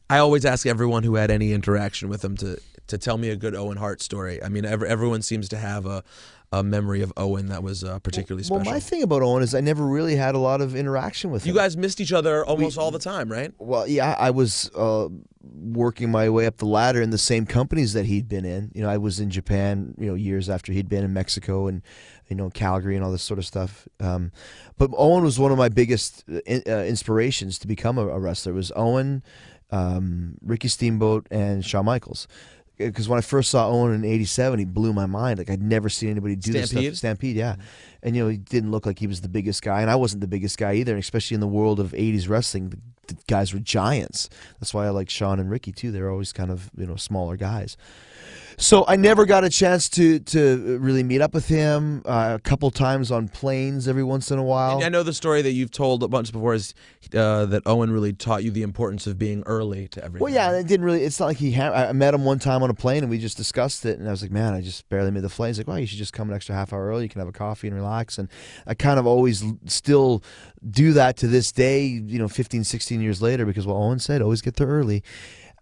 I always ask everyone who had any interaction with him to tell me a good Owen Hart story. I mean, everyone seems to have a memory of Owen that was particularly special. Well, my thing about Owen is I never really had a lot of interaction with him. You guys missed each other almost all the time, right? Well, yeah, I was working my way up the ladder in the same companies that he'd been in. You know, I was in Japan, years after he'd been in Mexico and, Calgary and all this sort of stuff. But Owen was one of my biggest inspirations to become a wrestler. It was Owen, Ricky Steamboat, and Shawn Michaels. Because when I first saw Owen in '87, he blew my mind. Like, I'd never seen anybody do this stuff. Stampede, yeah. And, he didn't look like he was the biggest guy, and I wasn't the biggest guy either, and especially in the world of '80s wrestling. The guys were giants. That's why I like Shawn and Ricky, too. They're always kind of, smaller guys. So I never got a chance to really meet up with him. A couple times on planes every once in a while. And I know the story that you've told a bunch before is that Owen really taught you the importance of being early to everything. Well, yeah, it didn't really. It's not like I met him one time on a plane and we just discussed it, and I was like, man, I just barely made the flight. He's like, well, you should just come an extra half hour early. You can have a coffee and relax. And I kind of always still do that to this day, 15, 16 years later, because what Owen said, always get there early.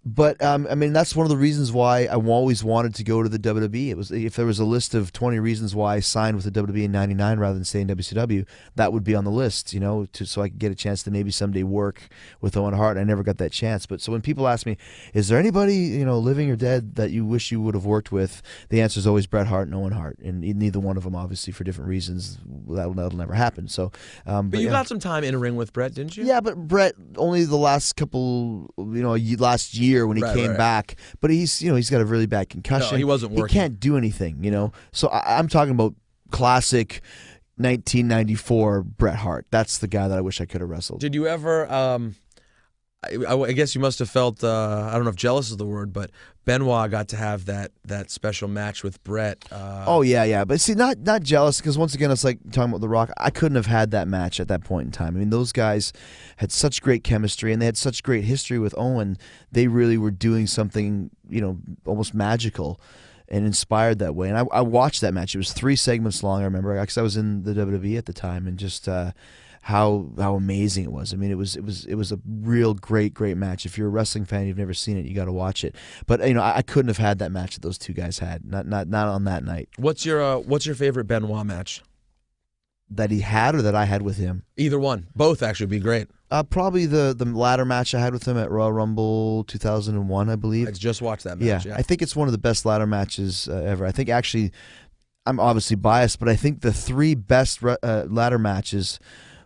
But I mean, that's one of the reasons why I always wanted to go to the WWE. It was, if there was a list of 20 reasons why I signed with the WWE in '99 rather than stay in WCW, that would be on the list. So I could get a chance to maybe someday work with Owen Hart. I never got that chance. But so when people ask me, is there anybody living or dead that you wish you would have worked with? The answer is always Bret Hart and Owen Hart, and neither one of them, obviously, for different reasons, that'll never happen. So, but you got some time in a ring with Bret, didn't you? Yeah, but Bret only the last couple, last year. When he came back, but he's got a really bad concussion. No, he wasn't working. He can't do anything, So I'm talking about classic 1994 Bret Hart. That's the guy that I wish I could have wrestled. Did you ever? I guess you must have felt. I don't know if jealous is the word, but Benoit got to have that special match with Bret. Oh yeah. But see, not jealous, because once again, it's like talking about The Rock. I couldn't have had that match at that point in time. I mean, those guys had such great chemistry, and they had such great history with Owen. They really were doing something, almost magical, and inspired that way. And I watched that match. It was 3 segments long. I remember, because I was in the WWE at the time, and just. How amazing it was. I mean, it was a real great match. If you're a wrestling fan, you've never seen it, you got to watch it. But I couldn't have had that match that those two guys had. Not on that night. What's your favorite Benoit match? That he had, or that I had with him? Either one. Both actually would be great. Probably the ladder match I had with him at Royal Rumble 2001, I believe. I just watched that match. Yeah. I think it's one of the best ladder matches ever. I think actually, I'm obviously biased, but I think the 3 best ladder matches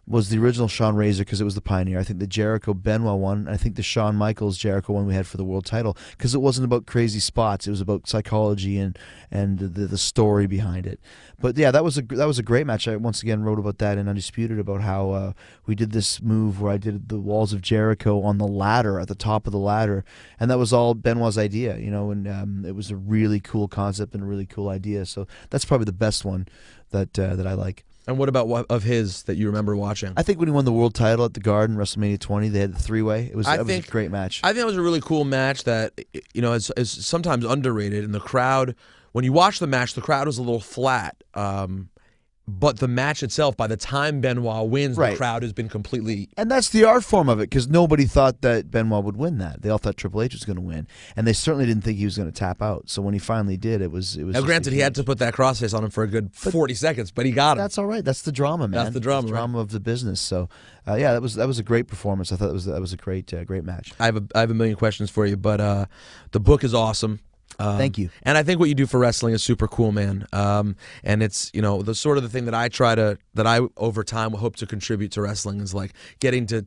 was the original Shawn Razor, because it was the pioneer. I think the Jericho Benoit one, and I think the Shawn Michaels Jericho one we had for the world title, because it wasn't about crazy spots. It was about psychology and the story behind it. But yeah, that was a great match. I once again wrote about that in Undisputed, about how we did this move where I did the Walls of Jericho on the ladder, at the top of the ladder, and that was all Benoit's idea, and it was a really cool concept and a really cool idea. So that's probably the best one that I like. And what about of his that you remember watching? I think when he won the world title at the Garden, WrestleMania 20, they had the 3-way. That was a great match. I think it was a really cool match that is sometimes underrated. And the crowd, when you watch the match, the crowd was a little flat. But the match itself, by the time Benoit wins, the crowd has been completely... And that's the art form of it, because nobody thought that Benoit would win that. They all thought Triple H was going to win. And they certainly didn't think he was going to tap out. So when he finally did, it was now, granted, he had to put that crossface on him for a good 40 seconds, but he got him. That's all right. That's the drama, man. That's the drama, drama of the business. So, yeah, that was a great performance. I thought that was a great match. I have a million questions for you, but the book is awesome. Thank you. And I think what you do for wrestling is super cool, man. And it's, the sort of the thing that I over time will hope to contribute to wrestling is like getting to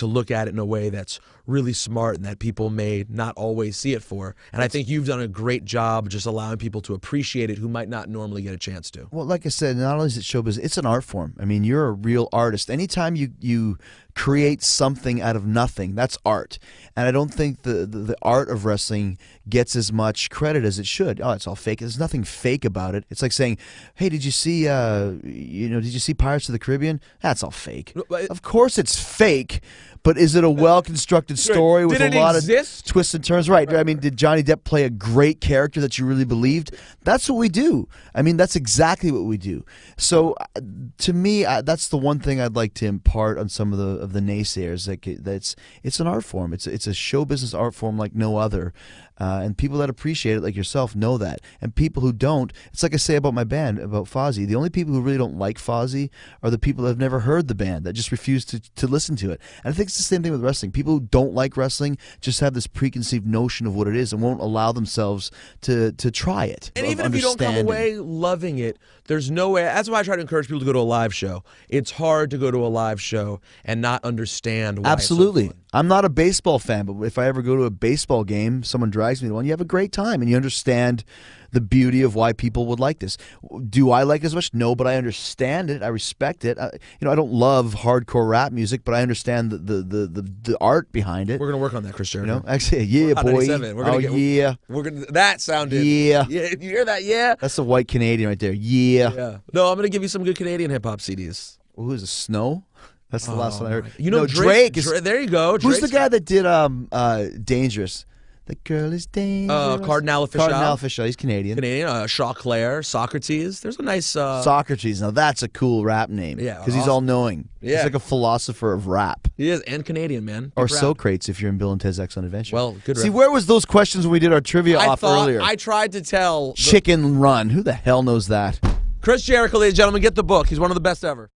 look at it in a way that's really smart and that people may not always see it for. And I think you've done a great job just allowing people to appreciate it who might not normally get a chance to. Well, like I said, not only is it showbiz, it's an art form. I mean, you're a real artist. Anytime you create something out of nothing, that's art. And I don't think the art of wrestling gets as much credit as it should. Oh, it's all fake. There's nothing fake about it. It's like saying, "Hey, did you see Pirates of the Caribbean?" That's all fake. Of course it's fake, But is it a well-constructed story with Did a it lot exist? of twists and turns? Right. I mean, did Johnny Depp play a great character that you really believed? That's what we do. I mean, that's exactly what we do. So, to me, that's the one thing I'd like to impart on some of the naysayers. That it's an art form. It's a show business art form like no other. And people that appreciate it, like yourself, know that. And people who don't, it's like I say about my band, about Fozzy. The only people who really don't like Fozzy are the people that have never heard the band, that just refuse to listen to it. And I think it's the same thing with wrestling. People who don't like wrestling just have this preconceived notion of what it is and won't allow themselves to try it. And even if you don't come away loving it, there's no way. That's why I try to encourage people to go to a live show. It's hard to go to a live show and not understand why. Absolutely. It's so fun. I'm not a baseball fan, but if I ever go to a baseball game, someone drags me to one, you have a great time and you understand the beauty of why people would like this. Do I like it as much? No, but I understand it. I respect it. I don't love hardcore rap music, but I understand the art behind it. We're gonna work on that, Chris Jericho. Actually, yeah, boy. We're gonna. That sounded. Yeah. Yeah. You hear that? Yeah. That's a white Canadian right there. Yeah. Yeah. No, I'm gonna give you some good Canadian hip hop CDs. Who is it? Snow? That's the last one I heard. You know, no, Drake is. There you go. Who's Drake's the guy that did Dangerous? The girl is dangerous. Cardinal Official. Cardinal Official. He's Canadian. Canadian. Shaw Claire. Socrates. There's a nice. Socrates. Now that's a cool rap name. Yeah. Because he's all knowing. Yeah. He's like a philosopher of rap. He is, and Canadian, man. Or Socrates if you're in Bill and Ted's Excellent Adventure. Well, good. See, where was those questions when we did our trivia off earlier? I tried to tell. Chicken Run. Who the hell knows that? Chris Jericho, ladies and gentlemen, get the book. He's one of the best ever.